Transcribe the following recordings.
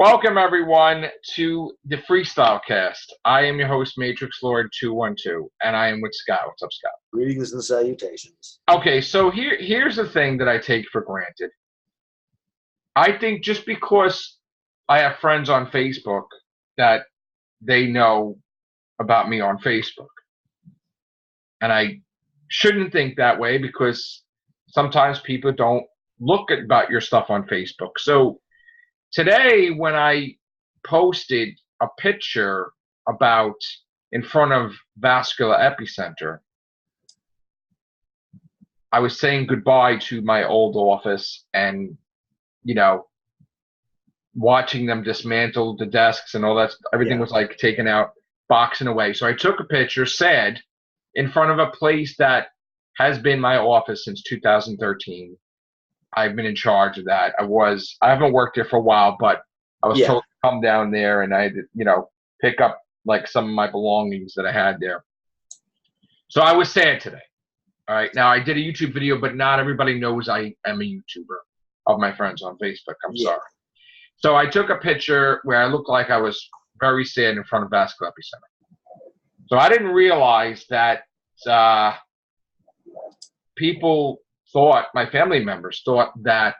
Welcome, everyone, to the Freestyle cast. I am your host, Matrixlord212, and I am with Scott. What's up, Scott? Greetings and salutations. Okay, so here's the thing that I take for granted. I think just because I have friends on Facebook that they know about me on Facebook. And I shouldn't think that way because sometimes people don't look about your stuff on Facebook. So today, when I posted a picture about in front of Vascular Epicenter, I was saying goodbye to my old office and, watching them dismantle the desks and all that. Everything was like taken out, boxing away. So I took a picture, sad, in front of a place that has been my office since 2013. I've been in charge of that. I haven't worked there for a while, but I was told to come down there and I had to, pick up like some of my belongings that I had there. So I was sad today. All right. Now I did a YouTube video, but not everybody knows I am a YouTuber of my friends on Facebook. I'm sorry. So I took a picture where I looked like I was very sad in front of Vascular Epicenter. So I didn't realize that people thought, my family members thought that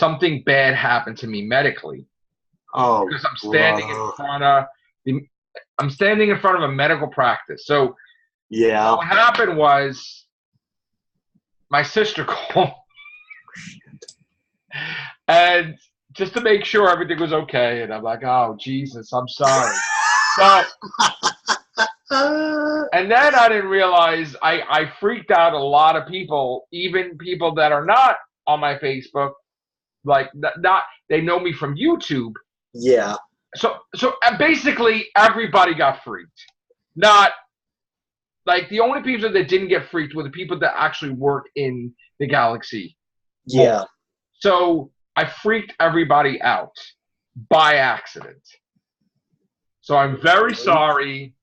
something bad happened to me medically. Oh, because I'm standing in front of a medical practice. So what happened was my sister called and just to make sure everything was okay, and I'm like, oh Jesus, I'm sorry. So and then I didn't realize I freaked out a lot of people, even people that are not on my Facebook, like not they know me from YouTube. Yeah. So basically everybody got freaked. Not like the only people that didn't get freaked were the people that actually work in the Galaxy. Yeah. So I freaked everybody out by accident. So I'm very sorry.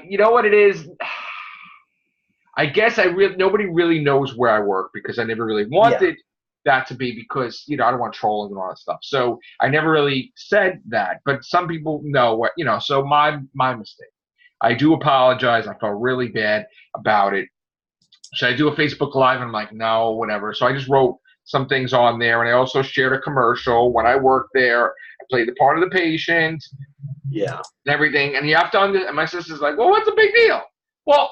You know what it is? I guess nobody really knows where I work because I never really wanted that to be because, I don't want trolling and all that stuff. So I never really said that, but some people know what, so my mistake. I do apologize. I felt really bad about it. Should I do a Facebook Live? And I'm like, no, whatever. So I just wrote some things on there, and I also shared a commercial when I worked there. I played the part of the patient. Yeah. And everything. And you have to understand, and my sister's like, well, what's the big deal? Well,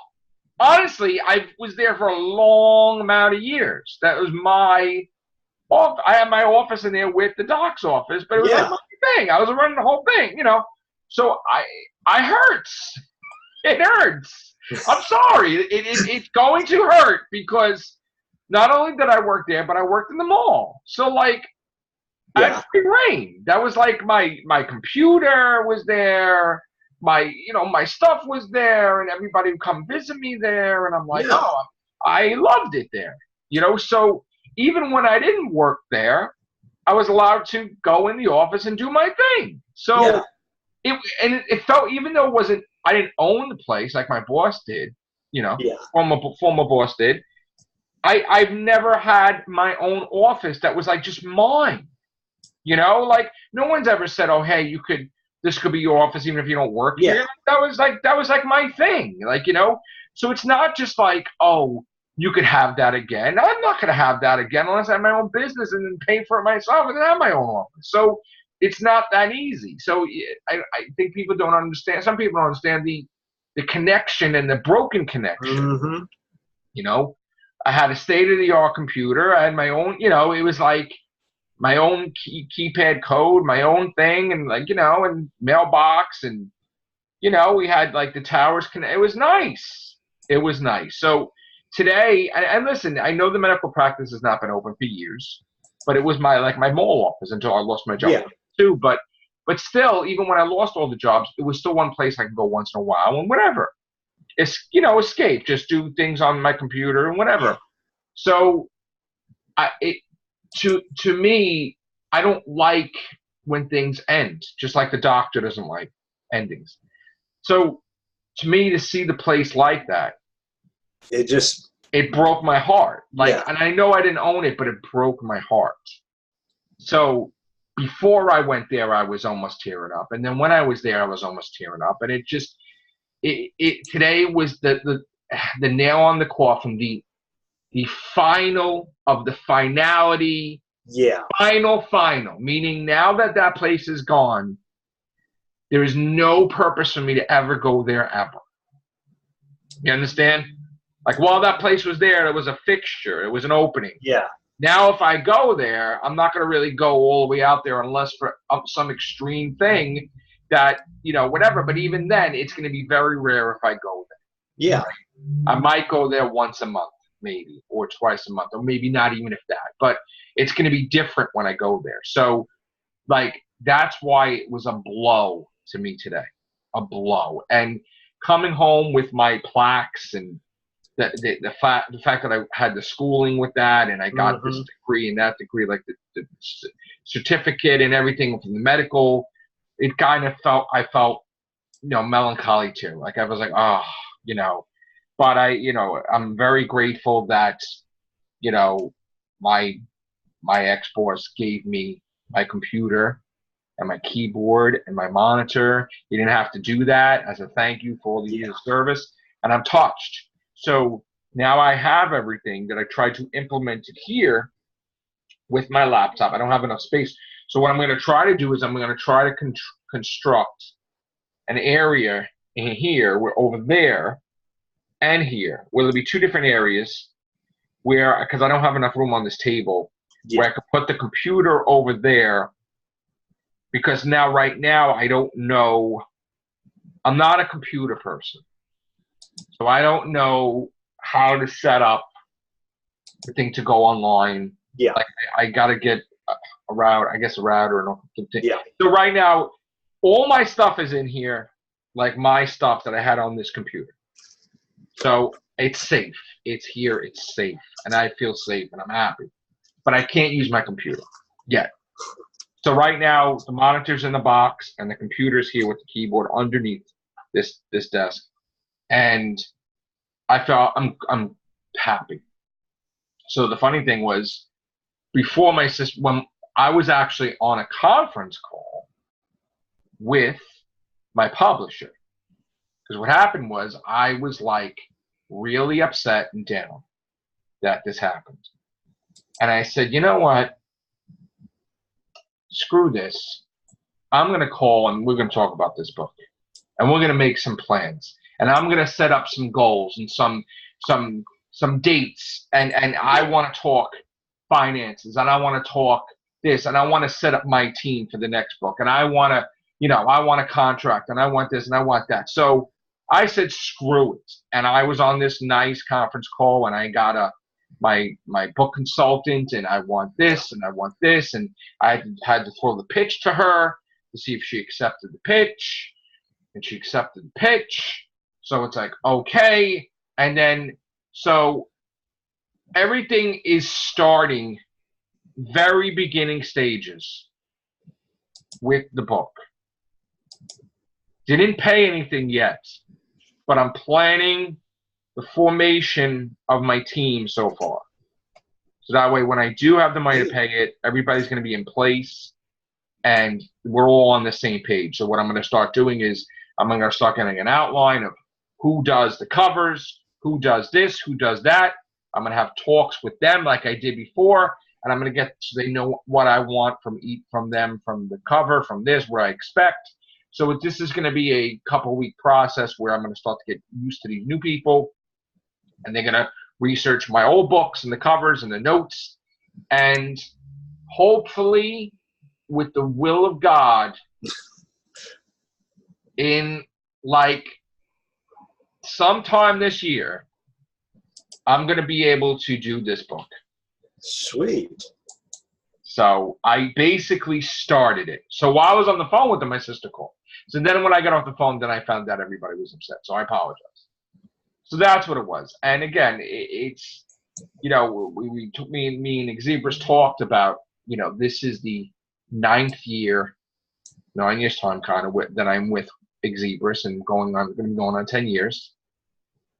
honestly, I was there for a long amount of years. That was I had my office in there with the doc's office, but it was like my thing. I was running the whole thing, So I hurts. It hurts. I'm sorry. It's going to hurt because not only did I work there, but I worked in the mall. So I had free reign. That was like my computer was there, my stuff was there, and everybody would come visit me there, and I'm like, oh, I loved it there. So even when I didn't work there, I was allowed to go in the office and do my thing. So it felt, even though I didn't own the place like my boss did, former boss did. I've never had my own office that was like just mine. Like no one's ever said, oh, hey, this could be your office even if you don't work here. That was like my thing. So it's not just like, oh, you could have that again. I'm not going to have that again unless I have my own business and then pay for it myself and then have my own office. So it's not that easy. So I think people don't understand. Some people don't understand the connection and the broken connection. I had a state-of-the-art computer. I had my own, it was like my own keypad code, my own thing, and and mailbox, and we had like the towers connect. It was nice. It was nice. So today, and listen, I know the medical practice has not been open for years, but it was my mall office until I lost my job too. But still, even when I lost all the jobs, it was still one place I could go once in a while and whatever. Escape, just do things on my computer and whatever. So to me, I don't like when things end, just like the doctor doesn't like endings. So to me, to see the place like that, it broke my heart. And I know I didn't own it, but it broke my heart. So before I went there, I was almost tearing up. And then when I was there, I was almost tearing up. And today was the nail on the coffin, the final of the finality. Yeah. Final, meaning now that place is gone, there is no purpose for me to ever go there ever. You understand? Like, while that place was there, it was a fixture. It was an opening. Yeah. Now, if I go there, I'm not going to really go all the way out there unless for some extreme thing that, whatever. But even then, it's going to be very rare if I go there. Yeah. I might go there once a month, maybe, or twice a month, or maybe not even if that. But it's going to be different when I go there. So, like, that's why it was a blow to me today. A blow. And coming home with my plaques and the fact that I had the schooling with that, and I got this degree and that degree, like the certificate and everything from the medical, it kind of I felt, melancholy too. Like, I was like, oh, but I'm very grateful that, my ex-boss gave me my computer and my keyboard and my monitor. He didn't have to do that as a thank you for all the years of service. And I'm touched. So now I have everything that I tried to implement it here with my laptop. I don't have enough space. So what I'm going to try to do is I'm going to try to construct an area in here, where over there and here, where there'll be two different areas where, because I don't have enough room on this table, where I could put the computer over there, because right now I don't know. I'm not a computer person. So I don't know how to set up the thing to go online. Yeah. Like, I got to get a router and all. Yeah. So right now, all my stuff is in here, like my stuff that I had on this computer. So it's safe. It's here. It's safe. And I feel safe and I'm happy. But I can't use my computer yet. So right now, the monitor's in the box and the computer's here with the keyboard underneath this desk. And I felt I'm happy. So the funny thing was, before my sister, when I was actually on a conference call with my publisher, because what happened was I was like really upset and down that this happened. And I said, you know what? Screw this. I'm going to call and we're going to talk about this book. And we're going to make some plans. And I'm going to set up some goals and some dates. And I want to talk finances. And I want to talk this. And I want to set up my team for the next book. And I want to, I want a contract. And I want this and I want that. So I said, screw it. And I was on this nice conference call and I got my book consultant, and I want this and I want this. And I had to throw the pitch to her to see if she accepted the pitch. And she accepted the pitch. So it's like, okay. And then, so everything is starting very beginning stages with the book. Didn't pay anything yet, but I'm planning the formation of my team so far. So that way, when I do have the money to pay it, everybody's going to be in place and we're all on the same page. So what I'm going to start doing is I'm going to start getting an outline of who does the covers, who does this, who does that. I'm going to have talks with them like I did before, and I'm going to get so they know what I want from them, from the cover, from this, what I expect. So this is going to be a couple-week process where I'm going to start to get used to these new people, and they're going to research my old books and the covers and the notes, and hopefully, with the will of God, in like sometime this year, I'm going to be able to do this book. Sweet. So I basically started it. So while I was on the phone with them, my sister called. So then when I got off the phone, then I found out everybody was upset. So I apologize. So that's what it was. And again, it's, we took me and Xebras talked about, this is the 9 years time kind of that I'm with Xebras and going to be going on 10 years.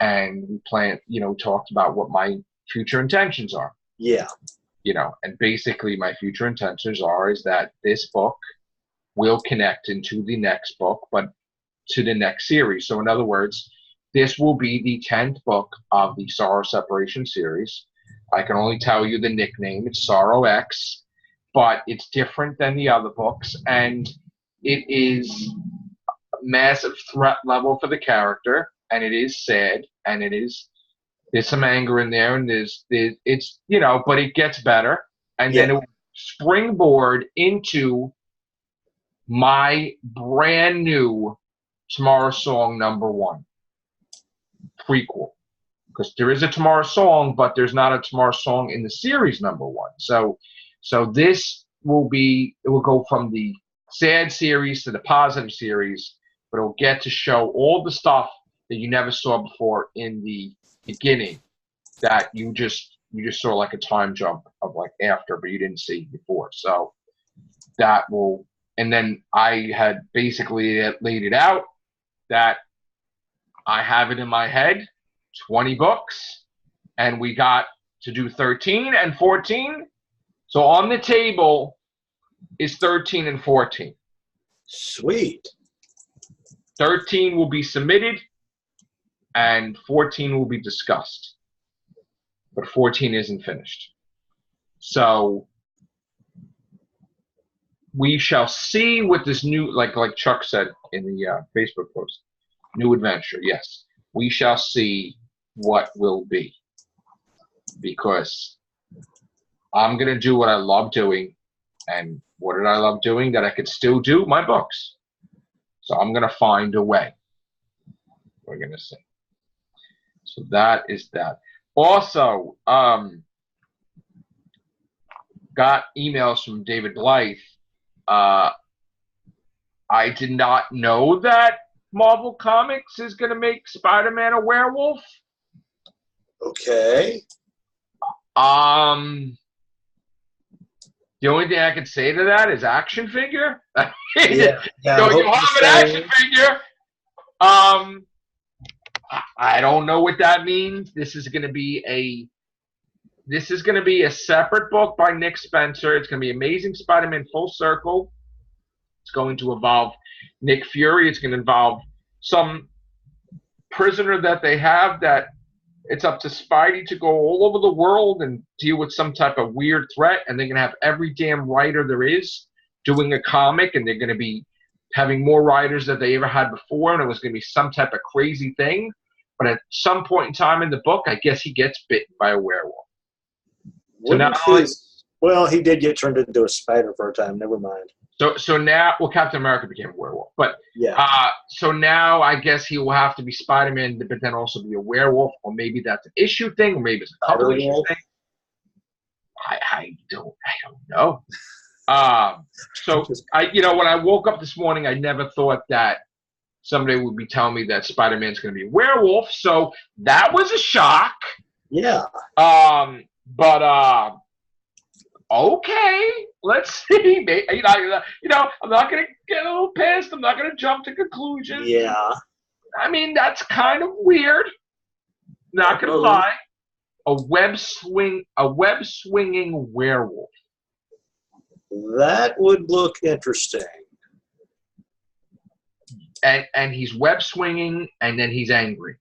And we talked about what my future intentions are. Yeah. and basically my future intentions is that this book will connect into the next book, but to the next series. So in other words, this will be the 10th book of the Sorrow Separation series. I can only tell you the nickname. It's Sorrow X, but it's different than the other books, and it is a massive threat level for the character, and it is sad, and there's some anger in there, and it's but it gets better, and then it will springboard into my brand new Tomorrow Song #1 prequel, because there is a Tomorrow Song, but there's not a Tomorrow Song in the series #1. So this it will go from the sad series to the positive series, but it'll get to show all the stuff that you never saw before in the beginning, that you just saw like a time jump of like after, but you didn't see before. So that will, and then I had basically laid it out that I have it in my head, 20 books, and we got to do 13 and 14. So on the table is 13 and 14. Sweet. 13 will be submitted, and 14 will be discussed. But 14 isn't finished. So we shall see what this new, like Chuck said in the Facebook post, new adventure. Yes, we shall see what will be, because I'm going to do what I love doing. And what did I love doing that I could still do? My books. So I'm going to find a way. We're going to see. So that is that. Also, got emails from David Blythe. I did not know that Marvel Comics is going to make Spider-Man a werewolf. Okay. The only thing I can say to that is action figure. Yeah, So you have an action figure. I don't know what that means. This is going to be a separate book by Nick Spencer. It's going to be Amazing Spider-Man Full Circle. It's going to involve Nick Fury. It's going to involve some prisoner that they have that it's up to Spidey to go all over the world and deal with some type of weird threat, and they're going to have every damn writer there is doing a comic, and they're going to be having more writers than they ever had before, and it was going to be some type of crazy thing. But at some point in time in the book, I guess he gets bitten by a werewolf. Well, he did get turned into a spider for a time. Never mind. So now, well, Captain America became a werewolf, but yeah. So now I guess he will have to be Spider-Man, but then also be a werewolf, or maybe that's an issue thing, or maybe it's a couple issue thing. I don't know. So when I woke up this morning, I never thought that somebody would be telling me that Spider-Man's going to be a werewolf. So that was a shock. Yeah. But okay, let's see. I'm not going to get a little pissed. I'm not going to jump to conclusions. Yeah. I mean, that's kind of weird. Not going to lie. A web swinging werewolf. That would look interesting. And he's web swinging, and then he's angry.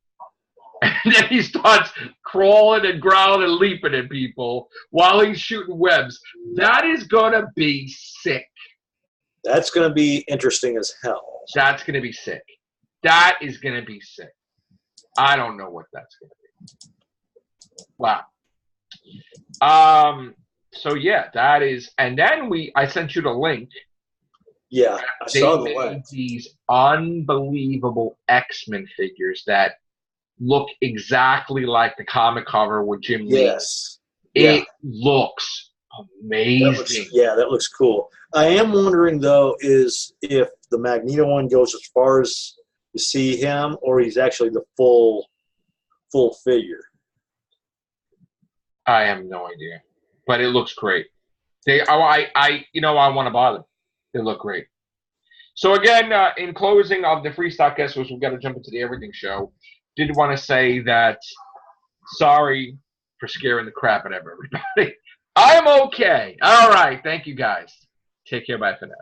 And then he starts crawling and growling and leaping at people while he's shooting webs. That is going to be sick. That's going to be interesting as hell. That's going to be sick. That is going to be sick. I don't know what that's going to be. Wow. So yeah, that is, and then I sent you the link. Yeah, I saw the link. These unbelievable X-Men figures that look exactly like the comic cover with Jim Lee. Yes. It looks amazing. That looks cool. I am wondering, though, is if the Magneto one goes as far as you see him, or he's actually the full figure. I have no idea, but it looks great. I want to buy them. They look great. So again, in closing of the Freestyle guest, we've got to jump into the Everything Show. Did want to say that sorry for scaring the crap out of everybody. I'm okay. All right. Thank you, guys. Take care. Bye for now.